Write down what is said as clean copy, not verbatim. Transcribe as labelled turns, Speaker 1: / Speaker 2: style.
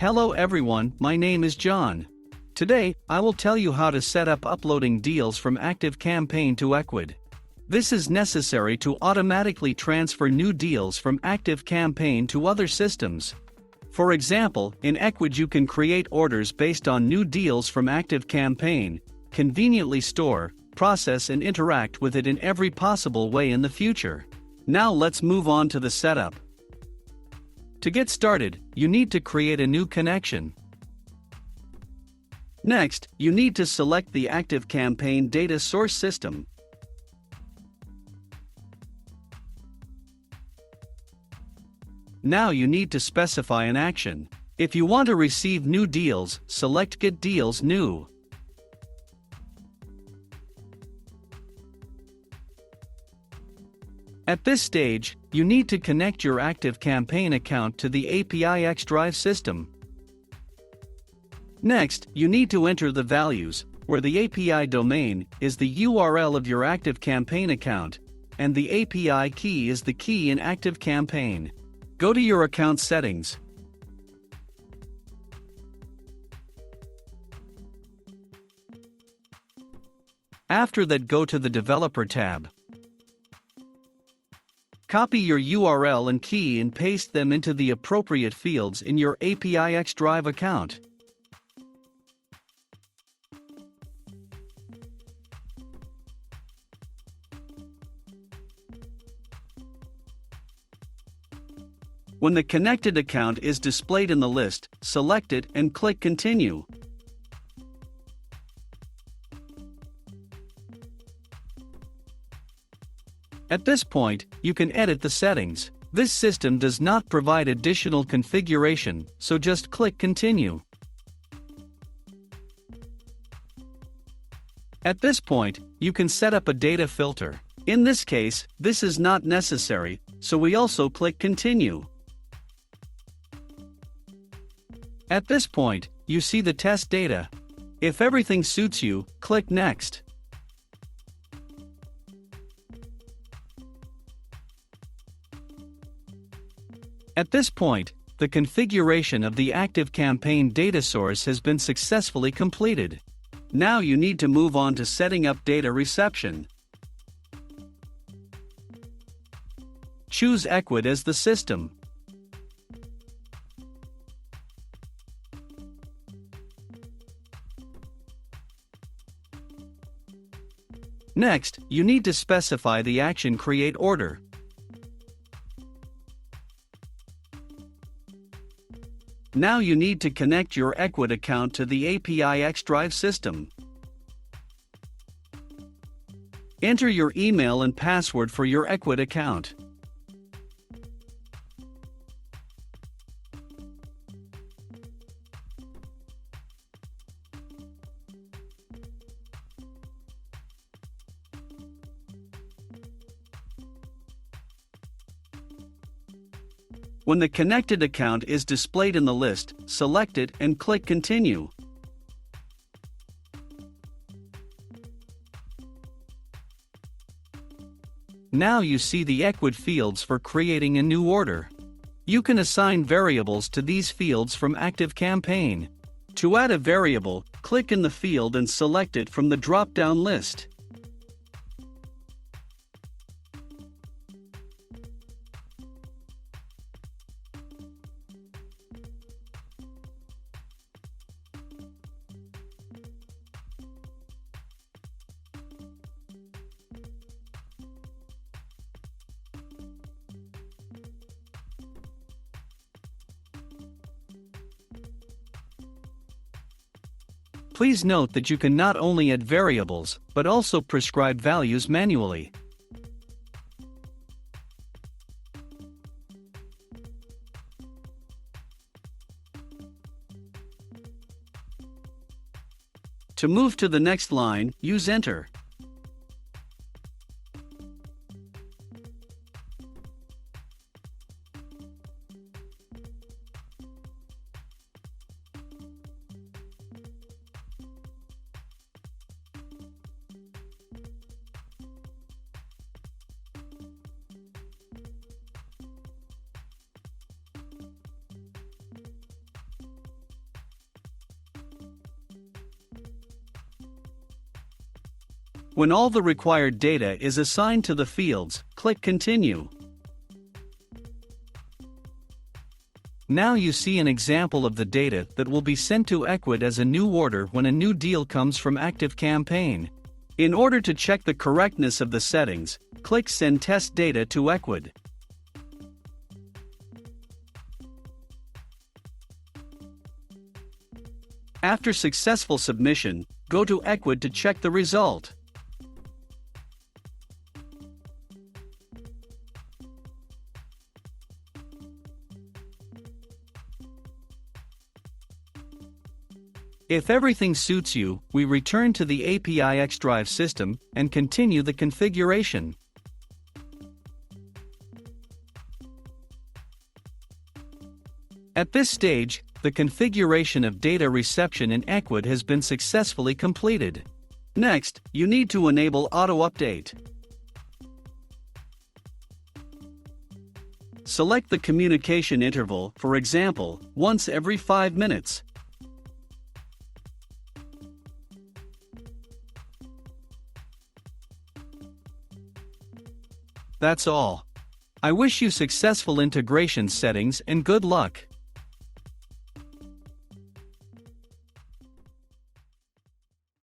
Speaker 1: Hello everyone, my name is John. Today, I will tell you how to set up uploading deals from ActiveCampaing to Ecwid. This is necessary to automatically transfer new deals from ActiveCampaing to other systems. For example, in Ecwid you can create orders based on new deals from ActiveCampaing, conveniently store, process and interact with it in every possible way in the future. Now let's move on to the setup. To get started, you need to create a new connection. Next, you need to select the ActiveCampaing data source system. Now you need to specify an action. If you want to receive new deals, select Get Deals New. At this stage, you need to connect your ActiveCampaing account to the ApiX-Drive system. Next, you need to enter the values, where the API domain is the URL of your ActiveCampaing account, and the API key is the key in ActiveCampaing. Go to your account settings. After that, go to the Developer tab. Copy your URL and key and paste them into the appropriate fields in your ApiX-Drive account. When the connected account is displayed in the list, select it and click Continue. At this point, you can edit the settings. This system does not provide additional configuration, so just click Continue. At this point, you can set up a data filter. In this case, this is not necessary, so we also click Continue. At this point, you see the test data. If everything suits you, click Next. At this point, the configuration of the ActiveCampaing data source has been successfully completed. Now you need to move on to setting up data reception. Choose Ecwid as the system. Next, you need to specify the action Create Order. Now you need to connect your Ecwid account to the ApiX-Drive system. Enter your email and password for your Ecwid account. When the connected account is displayed in the list, select it and click Continue. Now you see the Ecwid fields for creating a new order. You can assign variables to these fields from ActiveCampaing. To add a variable, click in the field and select it from the drop-down list. Please note that you can not only add variables, but also prescribe values manually. To move to the next line, use Enter. When all the required data is assigned to the fields, click Continue. Now you see an example of the data that will be sent to Ecwid as a new order when a new deal comes from ActiveCampaing. In order to check the correctness of the settings, click Send Test Data to Ecwid. After successful submission, go to Ecwid to check the result. If everything suits you, we return to the ApiX-Drive system and continue the configuration. At this stage, the configuration of data reception in Ecwid has been successfully completed. Next, you need to enable Auto Update. Select the communication interval, for example, once every 5 minutes. That's all. I wish you successful integration settings and good luck.